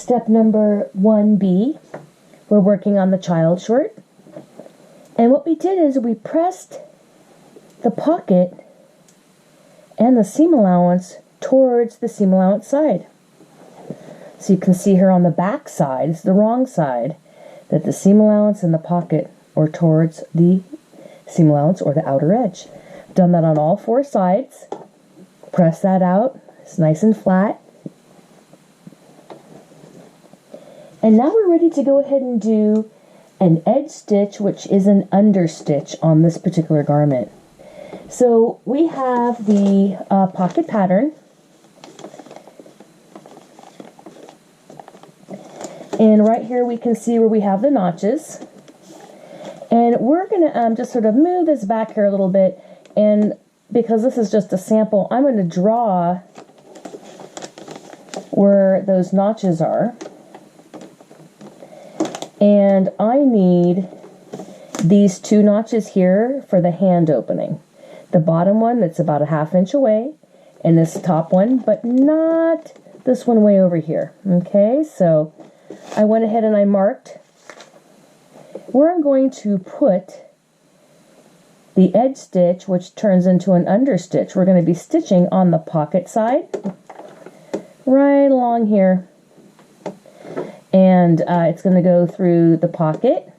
Step number 1B, we're working on the child short. And what we did is we pressed the pocket and the seam allowance towards the seam allowance side. So you can see here on the back side, it's the wrong side, that the seam allowance and the pocket are towards the seam allowance or the outer edge. Done that on all four sides. Press that out. It's nice and flat. And now we're ready to go ahead and do an edge stitch, which is an understitch on this particular garment. So we have the pocket pattern. And right here we can see where we have the notches. And we're going to just sort of move this back here a little bit. And because this is just a sample, I'm going to draw where those notches are. And I need these two notches here for the hand opening. The bottom one that's about a 1/2 inch away, and this top one, but not this one way over here. Okay, so I went ahead and I marked where I'm going to put the edge stitch, which turns into an understitch. We're going to be stitching on the pocket side, right along here. And it's going to go through the pocket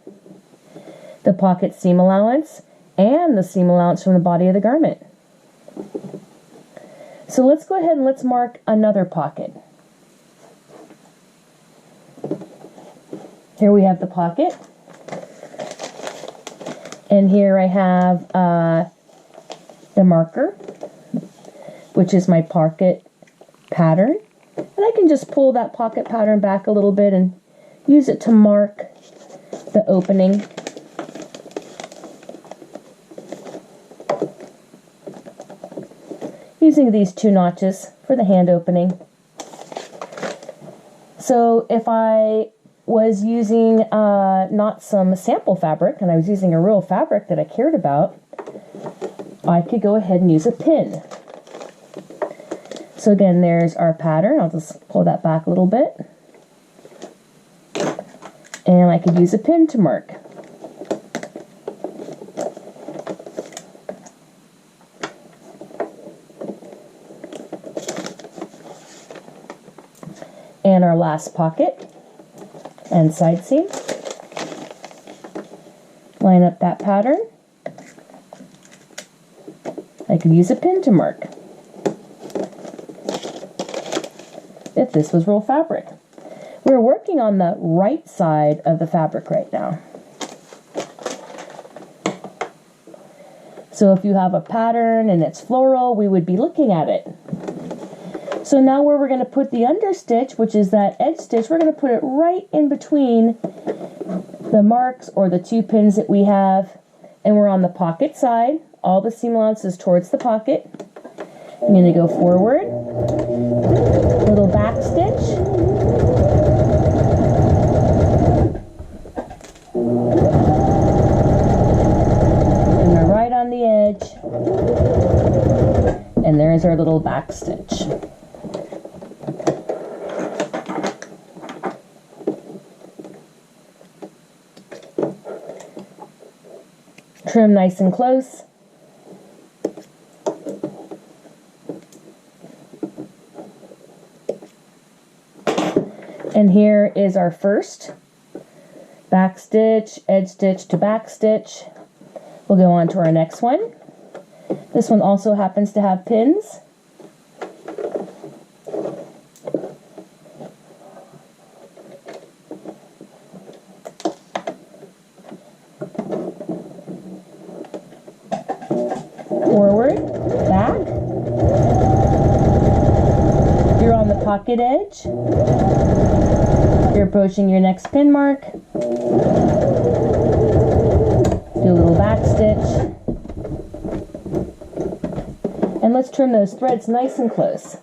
seam allowance, and the seam allowance from the body of the garment. So let's go ahead and let's mark another pocket. Here we have the pocket. And here I have the marker, which is my pocket pattern. And I can just pull that pocket pattern back a little bit and use it to mark the opening. Using these two notches for the hand opening. So if I was using not some sample fabric, and I was using a real fabric that I cared about, I could go ahead and use a pin. So again, there's our pattern. I'll just pull that back a little bit. And I could use a pin to mark. And our last pocket and side seam. Line up that pattern. I could use a pin to mark if this was real fabric. We're working on the right side of the fabric right now. So if you have a pattern and it's floral, we would be looking at it. So now where we're going to put the understitch, which is that edge stitch, we're going to put it right in between the marks or the two pins that we have. And we're on the pocket side. All the seam allowance is towards the pocket. I'm going to go forward, little back stitch, and we're right on the edge, and there's our little back stitch. Trim nice and close. And here is our first back stitch, edge stitch to back stitch. We'll go on to our next one. This one also happens to have pins. Forward, back. You're on the pocket edge. You're approaching your next pin mark. Do a little back stitch. And let's trim those threads nice and close.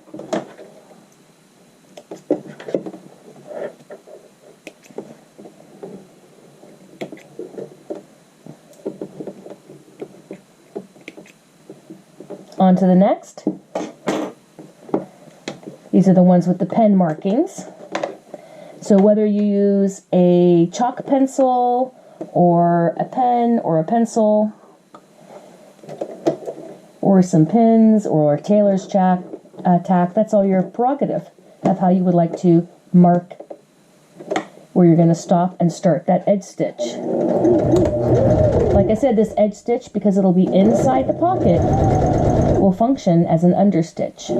On to the next. These are the ones with the pen markings. So whether you use a chalk pencil or a pen or a pencil or some pins or tailor's tack, that's all your prerogative. That's how you would like to mark where you're going to stop and start that edge stitch. Like I said, this edge stitch, because it'll be inside the pocket, will function as an understitch.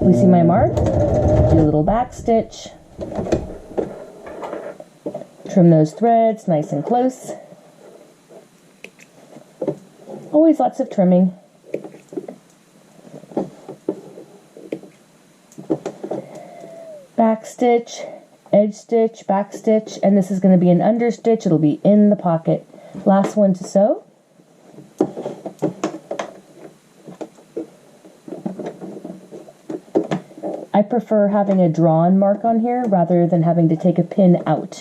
We see my mark, do a little back stitch, trim those threads nice and close. Always lots of trimming. Back stitch, edge stitch, back stitch, and this is going to be an understitch. It'll be in the pocket. Last one to sew. I prefer having a drawn mark on here rather than having to take a pin out.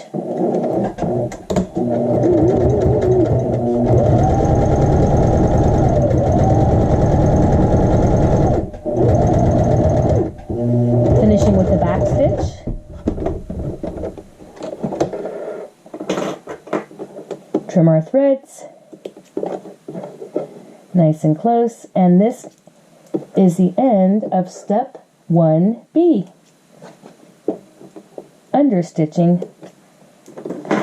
Finishing with the back stitch. Trim our threads nice and close, and this is the end of step 1B. Understitching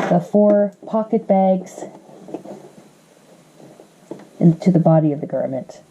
the 4 pocket bags into the body of the garment.